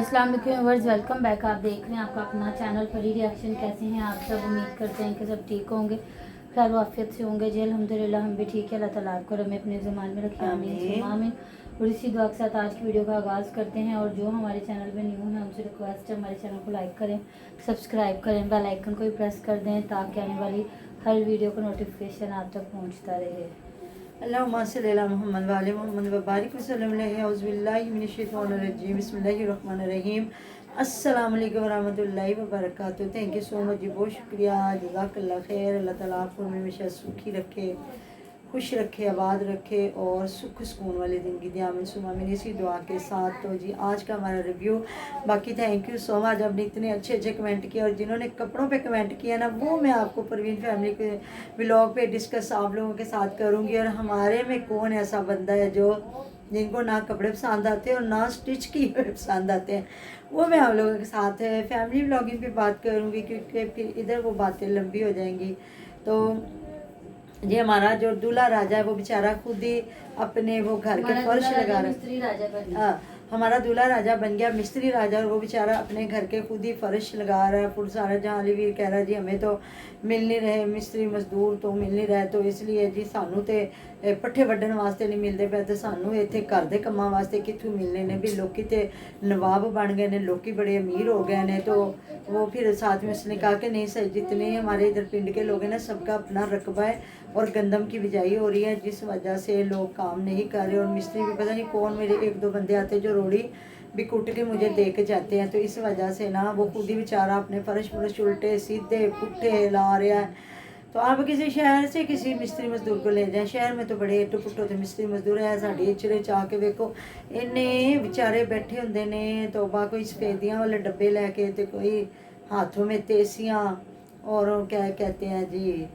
अस्सलाम वालेकुम viewers, welcome back. आप देख रहे हैं आपका अपना चैनल परी रिएक्शन। कैसे हैं आप सब? उम्मीद करते हैं कि सब ठीक होंगे, खैर वाफियत से होंगे जी। अल्हम्दुलिल्लाह हम भी ठीक है। अल्लाह ताला आपको हमें अपने ज़मान में रखे, आमीन आमीन। और इसी दुआ के साथ आज की वीडियो का आगाज़ करते हैं। और जो हमारे चैनल पे न्यू है उनसे रिक्वेस्ट है हमारे चैनल को लाइक करें, सब्सक्राइब करें, बेल आइकन को भी प्रेस कर दें ताकि आने वाली हर वीडियो का नोटिफिकेशन आप तक पहुँचता रहे। अल्लाहुम्मा सल्ली अला मुहम्मद व आले मुहम्मद व बारिक वसल्लम अलैहि औज़ु बिल्लाहि मिनश शैतानिर रजीम बिस्मिल्लाहिर रहमानिर रहीम। अस्सलाम वालेकुम व रहमतुल्लाहि व बरकातहू। थैंक यू सो मच जी, बहुत शुक्रिया, जज़ाकल्लाह खैर। अल्लाह ताला आपको हमेशा सुखी रखे, खुश रखे, आबाद रखे और सुख सुकून वाली ज़िंदगी दी, आमीन सुमा आमीन। इसी दुआ के साथ तो जी आज का हमारा रिव्यू। बाकी थैंक यू सो मच, आपने इतने अच्छे अच्छे कमेंट किए और जिन्होंने कपड़ों पे कमेंट किया ना, वो मैं आपको परवीन फैमिली के व्लॉग पे डिस्कस आप लोगों के साथ करूँगी। और हमारे में कौन ऐसा बंदा है जो जिनको ना कपड़े पसंद आते हैं और ना स्टिच किए हुए पसंद आते हैं, वो मैं आप लोगों के साथ फैमिली व्लॉगिंग पे बात करूँगी, क्योंकि फिर इधर वो बातें लंबी हो जाएंगी। तो जी हमारा जो दूल्हा राजा है वो बेचारा खुद ही अपने वो घर के फर्श लगा रहा है। हमारा दूल्हा राजा बन गया मिस्त्री राजा, और वो बेचारा अपने घर के खुद ही फर्श लगा रहा है। पुरसारा जहाँ अलीवीर कह रहा है जी हमें तो मिल नहीं रहे, मिस्त्री मजदूर तो मिल नहीं रहे, तो इसलिए जी सानू तो पट्ठे वड्ढन वास्ते नहीं मिलते पे, तो सानू इतने घर के कामों वास्ते कितों मिलने ने भी। लोग तो नवाब बन गए ने, लोग बड़े अमीर हो गए ने। तो वो फिर साथ में उसने कहा कि नहीं सर, जितने हमारे इधर पिंड के लोग हैं ना, सबका अपना रकबा है और गंदम की बिजाई हो रही है, जिस वजह से लोग काम नहीं कर रहे। और मिस्त्री भी पता नहीं कौन, मेरे एक दो बंदे आते जो रोड़ी भी कुट के मुझे दे के जाते हैं। तो इस वजह से ना वो खुद ही बेचारा अपने फर्श फर्श उल्टे सीधे पुट्ठे ला रहा है। तो आप किसी शहर से किसी मिस्त्री मजदूर को ले जाएं, शहर में तो बड़े इट्टो पुट्टो तो मिस्त्री मजदूर है। साड़ी इचरे चाह के देखो इन्ने बेचारे बैठे होंगे ने, तो कोई सफेदियाँ वाले डब्बे लैके, तो कोई हाथों में तेसियाँ और क्या कहते हैं जी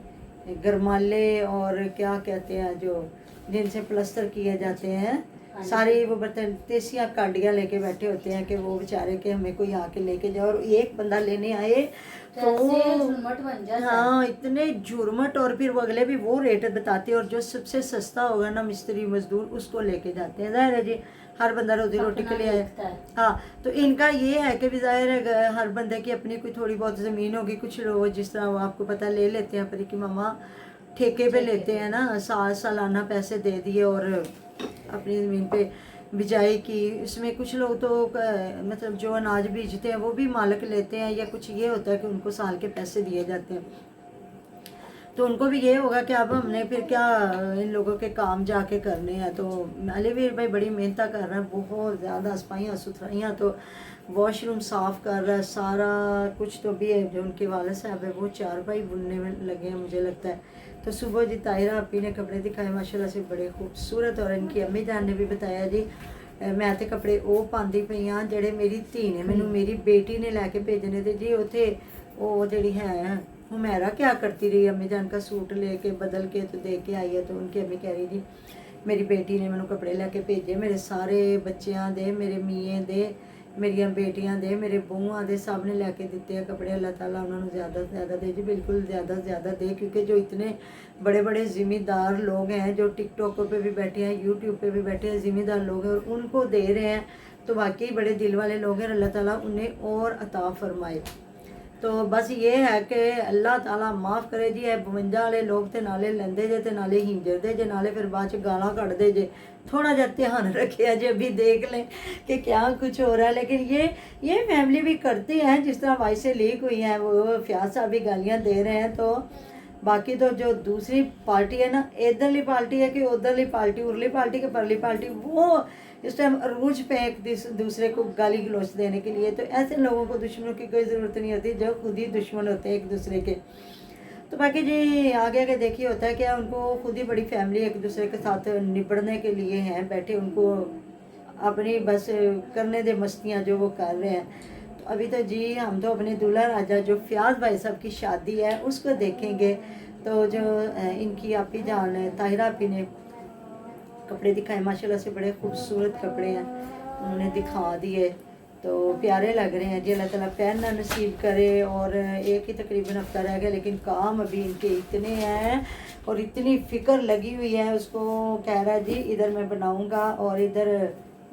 गरमाले, और क्या कहते हैं जो जिनसे प्लस्तर किए जाते हैं, सारे वो बर्तन तेसियाँ काडियाँ लेके बैठे होते हैं कि वो बेचारे के हमें कोई आके लेके जाए। और एक बंदा लेने आए तो हाँ इतने जुर्मट, और फिर वो अगले भी वो रेट बताते हैं, और जो सबसे सस्ता होगा ना मिस्त्री मजदूर उसको लेके जाते हैं। जाहिर है जी हर बंदा रोजी रोटी के लिए आए। हाँ तो इनका ये है कि भी जाहिर है हर बंदे की अपनी कोई थोड़ी बहुत ज़मीन होगी। कुछ लोग जिस तरह वो आपको पता ले लेते हैं, पर कि मामा ठेके पे लेते हैं ना, सालाना पैसे दे दिए और अपनी ज़मीन पे बिजाई की। इसमें कुछ लोग तो मतलब जो अनाज बीजते हैं वो भी मालिक लेते हैं, या कुछ ये होता है कि उनको साल के पैसे दिए जाते हैं। तो उनको भी ये होगा कि अब हमने फिर क्या इन लोगों के काम जाके करने हैं। तो अलीवीर भाई बड़ी मेहनत कर रहा है, बहुत ज़्यादा सफाइयाँ सुथराइयाँ, तो वॉशरूम साफ़ कर रहा है, सारा कुछ। तो भी है जो उनके वाले साहब है वो चारपाई बुनने में लगे हैं मुझे लगता है। तो सुबह जी ताहिरा आपी ने कपड़े दिखाए माशाल्लाह से बड़े खूबसूरत, और इनकी अम्मी जान ने भी बताया जी मैं तो कपड़े वो पाती पई हाँ जेडे मेरी धी ने मैनू मेरी बेटी ने लैके भेजने थे जी। उथे वो जी है हुमैरा क्या करती रही, अम्मी जान का सूट लेके बदल के तो दे के आई है। तो उनकी अम्मी कह रही जी मेरी बेटी ने मैनू कपड़े लैके भेजे, मेरे सारे बच्चों दे, मेरे मीए दे, मेरिया बेटियां दे, मेरे बहूआ दे, सब ने लैके दिते हैं कपड़े। अल्लाह ताला उन्होंने ज़्यादा से ज़्यादा दे जी, बिल्कुल ज़्यादा से ज़्यादा दे, क्योंकि जो इतने बड़े बड़े ज़िम्मेदार लोग हैं जो टिकटॉक पे भी बैठे हैं, यूट्यूब पे भी बैठे हैं, ज़िम्मेदार लोग हैं और उनको दे रहे हैं, तो वाकई बड़े दिल वाले लोग हैं। अल्लाह ताला उन्हें और अता फरमाए। तो बस ये है कि अल्लाह ताला माफ़ करे जी। 52 वाले लोग तो नाले लेंदे जे, तो नाले हिंजरदे जे, नाले फिर बाद च गालां कढ़दे जे। थोड़ा जा ध्यान रखे जे, अभी देख लें कि क्या कुछ हो रहा है। लेकिन ये फैमिली भी करती हैं, जिस तरह वॉइसें लीक हुई हैं, वो फयाज साहब भी गालियाँ दे रहे हैं। तो बाकी तो जो दूसरी पार्टी है ना, इधरली पार्टी है कि उधरली पार्टी, उरली पार्टी के परली पार्टी, वो इस टाइम अरूज पे एक दूसरे को गाली गलौच देने के लिए। तो ऐसे लोगों को दुश्मनों की कोई ज़रूरत नहीं होती, जो खुद ही दुश्मन होते हैं एक दूसरे के। तो बाकी जी आगे आगे देखिए होता है क्या, उनको खुद ही बड़ी फैमिली एक दूसरे के साथ निपटने के लिए हैं बैठे, उनको अपनी बस करने दे मस्तियाँ जो वो कर रहे हैं। तो अभी तो जी हम तो अपने दूल्हा राजा जो फयाज भाई साहब की शादी है उसको देखेंगे। तो जो इनकी आपी जान है ताहिरा आपी ने कपड़े दिखाए माशाल्लाह से बड़े खूबसूरत कपड़े हैं, उन्होंने दिखा दिए, तो प्यारे लग रहे हैं जी। अल्लाह ताला पहनना नसीब करे। और एक ही तकरीबन हफ्ता रह गया, लेकिन काम अभी इनके इतने हैं और इतनी फ़िक्र लगी हुई है। उसको कह रहा है जी इधर मैं बनाऊंगा और इधर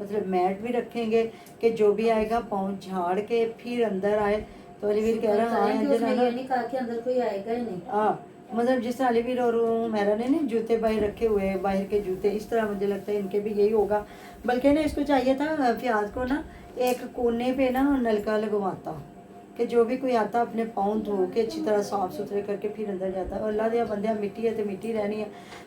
मतलब मैट भी रखेंगे कि जो भी आएगा पाँव झाड़ के फिर अंदर आए। तो अलीवीर कह रहा हाँ उसमें जना ये नहीं कहा कि अंदर कोई आएगा ही नहीं। हाँ, मतलब जिस तरह अलीवीर और मेरा ने नहीं जूते बाहर रखे हुए हैं, बाहर के जूते, इस तरह मुझे लगता है इनके भी यही होगा। बल्कि ना इसको चाहिए था फियाज को ना एक कोने पे ना नलका लगवाता कि जो भी कोई आता अपने पाँव धो के अच्छी तरह साफ़ सुथरे करके फिर अंदर जाता है। और अल्लाह दिया बंदिया मिट्टी है तो मिट्टी रहनी है।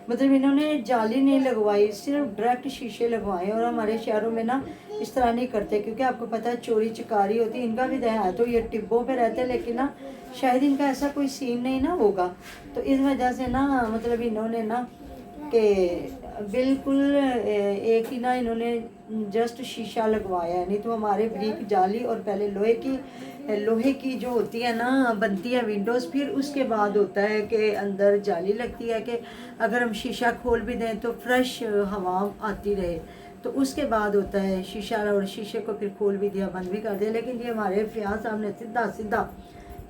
मतलब इन्होंने जाली नहीं लगवाई, सिर्फ डायरेक्ट शीशे लगवाए। और हमारे शहरों में ना इस तरह नहीं करते, क्योंकि आपको पता है चोरी चकारी होती है। इनका भी है तो ये टिब्बों पे रहते हैं, लेकिन ना शायद इनका ऐसा कोई सीन नहीं ना होगा। तो इस वजह से ना मतलब इन्होंने ना कि बिल्कुल एक ही ना इन्होंने जस्ट शीशा लगवाया है। नहीं तो हमारे ब्रिक जाली और पहले लोहे की जो होती है ना बनती है विंडोज़, फिर उसके बाद होता है कि अंदर जाली लगती है कि अगर हम शीशा खोल भी दें तो फ्रेश हवा आती रहे। तो उसके बाद होता है शीशा, और शीशे को फिर खोल भी दिया बंद भी कर दिया। लेकिन ये हमारे फियाज साहब ने सीधा सीधा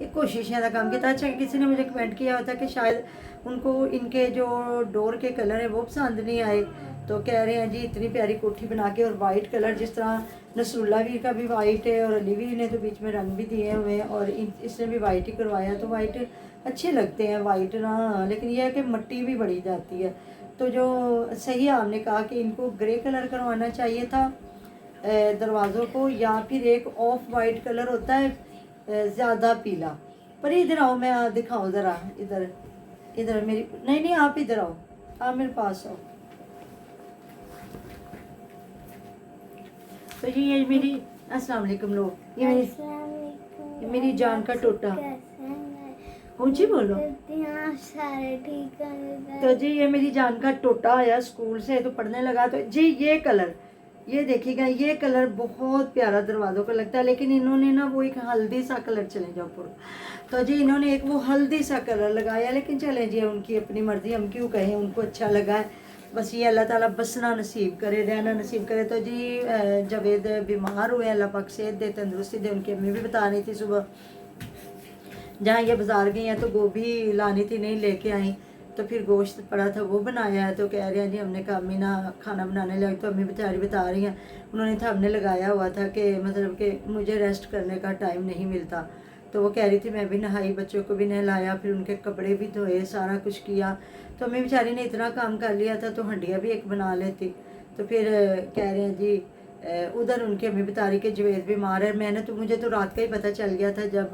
एक कोशिशें का काम किया। अच्छा, किसी ने मुझे कमेंट किया होता कि शायद उनको इनके जो डोर के कलर है वो पसंद नहीं आए। तो कह रहे हैं जी इतनी प्यारी कोठी बना के, और वाइट कलर जिस तरह नसरुल्ला वीर का भी वाइट है और अली वीर ने तो बीच में रंग भी दिए हुए हैं, और इसने भी वाइट ही करवाया। तो वाइट अच्छे लगते हैं वाइट ना, लेकिन यह है कि मिट्टी भी बड़ी जाती है। तो जो सही आपने कहा कि इनको ग्रे कलर करवाना चाहिए था दरवाज़ों को, या फिर एक ऑफ वाइट कलर होता है ज़्यादा पीला। पर इधर आओ, मैं दिखाऊं ज़रा, इधर इधर मेरी, नहीं आप इधर आओ, आप मेरे पास आओ। तो ये मेरी अस्सलाम वालेकुम लोग, ये मेरी जान का टोटा, ऊंची बोलो। तो जी ये मेरी जान का टोटा आया स्कूल से, तो पढ़ने लगा। तो जी ये कलर, ये देखिएगा, ये कलर बहुत प्यारा दरवाज़ों का लगता है। लेकिन इन्होंने ना वो एक हल्दी सा कलर, चले जाओ पूरा, तो जी इन्होंने एक वो हल्दी सा कलर लगाया। लेकिन चले जी उनकी अपनी मर्जी, हम क्यों कहें, उनको अच्छा लगा है। बस ये अल्लाह ताला बसना नसीब करे, रहना नसीब करे। तो जी जवेद बीमार हुए, अल्लाह पाक सेहत दे, तंदुरुस्ती दे। उनकी अम्मी भी बता रही थी सुबह जहाँ ये बाज़ार गई हैं तो गोभी लानी थी, नहीं लेके आई, तो फिर गोश्त पड़ा था वो बनाया है। तो कह रहे हैं जी हमने कहा अम्मी ना खाना बनाने लगे। तो अम्मी बेचारी बता रही हैं उन्होंने था हमने लगाया हुआ था कि मतलब कि मुझे रेस्ट करने का टाइम नहीं मिलता। तो वो कह रही थी मैं भी नहाई, बच्चों को भी नहलाया, फिर उनके कपड़े भी धोए, सारा कुछ किया। तो अम्मी बेचारी ने इतना काम कर लिया था तो हंडिया भी एक बना लेती। तो फिर कह रहे हैं जी उधर उनकी अम्मी बता रही कि जवेद बीमार है। मैंने तो मुझे तो रात का ही पता चल गया था जब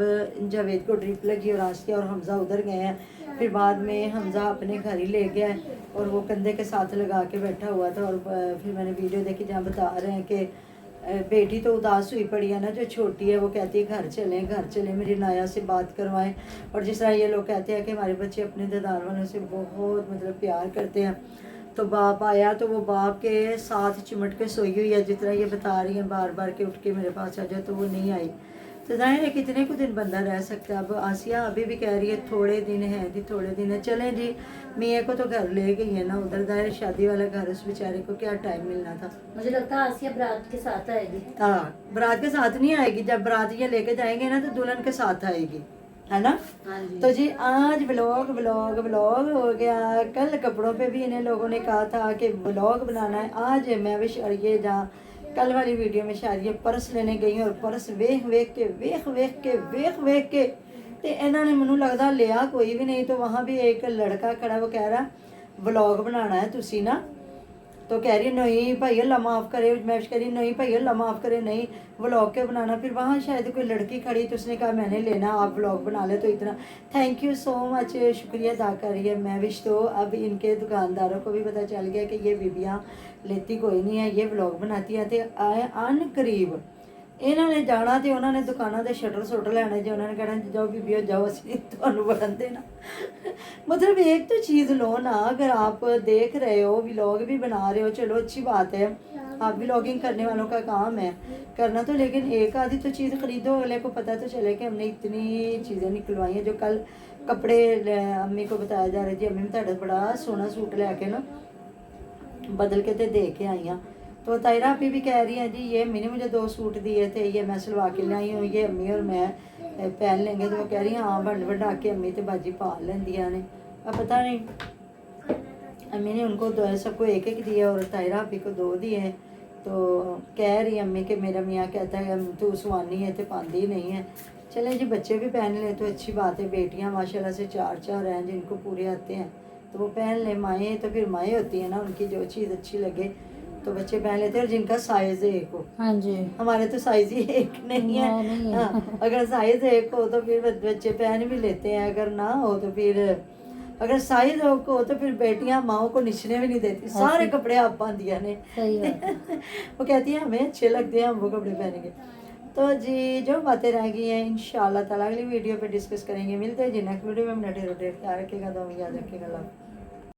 जवेद को ड्रिप लगी और आसिया और हमज़ा उधर गए हैं। फिर बाद में हमज़ा अपने घर ही ले गया और वो कंधे के साथ लगा के बैठा हुआ था। और फिर मैंने वीडियो देखी जहाँ बता रहे हैं कि बेटी तो उदास हुई पड़ी है ना, जो छोटी है वो कहती है घर चलें मेरी नाया से बात करवाएं। और जिस तरह ये लोग कहते हैं कि हमारे बच्चे अपने दादार वालों से बहुत मतलब प्यार करते हैं। तो बाप आया तो वो बाप के साथ चिमट के सोई हुई है, जिस तरह ये बता रही है बार बार के उठ के मेरे पास आ जाए, तो वो नहीं आई। तो जाहिर है कितने कुछ दिन बंदा रह सकता है। अब आसिया अभी भी कह रही है थोड़े दिन है जी, थोड़े दिन है, चलें जी। मियाँ को तो घर ले गई है ना उधर, दाहिर शादी वाला घर, उस बेचारे को क्या टाइम मिलना था। मुझे लगता है आसिया बारात के साथ आएगी। हाँ, बारात के साथ नहीं आएगी, जब बारात ये लेके जाएंगे ना तो दुल्हन के साथ आएगी, है ना। हाँ जी। तो जी आज व्लॉग हो गया। कल कपड़ों पे भी इन्हें लोगों ने कहा था कि व्लॉग बनाना है। आज मैं विश और ये जहाँ कल वाली वीडियो में शायद ये पर्स लेने गई और पर्स वेख के तो इन्होंने मैनू लगता लिया कोई भी नहीं। तो वहाँ भी एक लड़का खड़ा, वो कह रहा व्लॉग बनाना है तुसी ना। तो कह रही नहीं भाई अल्लाह माफ़ करे, मैं कह रही नहीं भाई अल्लाह माफ़ करे, नहीं व्लॉग के बनाना। फिर वहाँ शायद कोई लड़की खड़ी तो उसने कहा मैंने लेना, आप व्लॉग बना ले। तो इतना थैंक यू सो मच, शुक्रिया अदा करी है मैं विश। तो अब इनके दुकानदारों को भी पता चल गया कि ये बीबियाँ लेती कोई नहीं है, ये व्लॉग बनाती हैं। तो आए अन करीब इन्होंने जाना तो उन्होंने दुकानों के शटर लैने, जो उन्होंने कहना जाओ बीबियो जाओ असली तुहानू बढ़न देना। मतलब एक तो चीज़ लो ना, अगर आप देख रहे हो व्लॉग भी बना रहे हो, चलो अच्छी बात है, आप व्लॉगिंग करने वालों का काम है करना तो, लेकिन एक आधी तो चीज़ खरीदो, अगले को पता तो चले कि हमने इतनी चीज़ें निकलवाई हैं। जो कल कपड़े अम्मी को बताया जा रही थी, अम्मी में तुहाडा बड़ा सोहना सूट लैके ना बदल के तो दे के आई हाँ। तो तायरा अभी भी कह रही है जी ये अम्मी ने मुझे 2 सूट दिए थे, ये मैं सिलवा के लाई हूँ, ये अम्मी और मैं पहन लेंगे। तो वो कह रही है हाँ बढ़ा के अम्मी तो बाजी पा लेंदिया ने। अब पता नहीं अम्मी ने उनको सबको एक दिया और तायरा अभी को 2 दिए। तो कह रही अम्मी कि मेरा मियाँ कहता है तू सुहानी है तो पाती नहीं है। चलें जी, बच्चे भी पहन ले तो अच्छी बात है। बेटियाँ माशाल्लाह से 4 हैं जिनको पूरे आते हैं तो वो पहन ले। माएँ तो फिर माएँ होती हैं ना, उनकी जो चीज़ अच्छी लगे तो बच्चे पहन लेते हैं, और जिनका साइज़ एक हो। हाँ जी, हमारे तो साइज़ ही एक नहीं है। नहीं है। हाँ, अगर साइज़ एक हो तो फिर बच्चे पहन भी लेते हैं, अगर ना हो तो फिर अगर साइज़ हो तो फिर बेटियां माओ को निचने भी नहीं देती, सारे कपड़े आप बांधिया ने। सही बात है। वो कहती है हमें अच्छे लगते हैं, हम वो कपड़े पहनेंगे। तो जी जो बातें रह गई हैं इंशाल्लाह ताला अगली वीडियो पे डिस्कस करेंगे। मिलते हैं जी नेक्स्ट वीडियो में। अपना ढेर ख्याल रखिएगा, तो याद रखिएगा।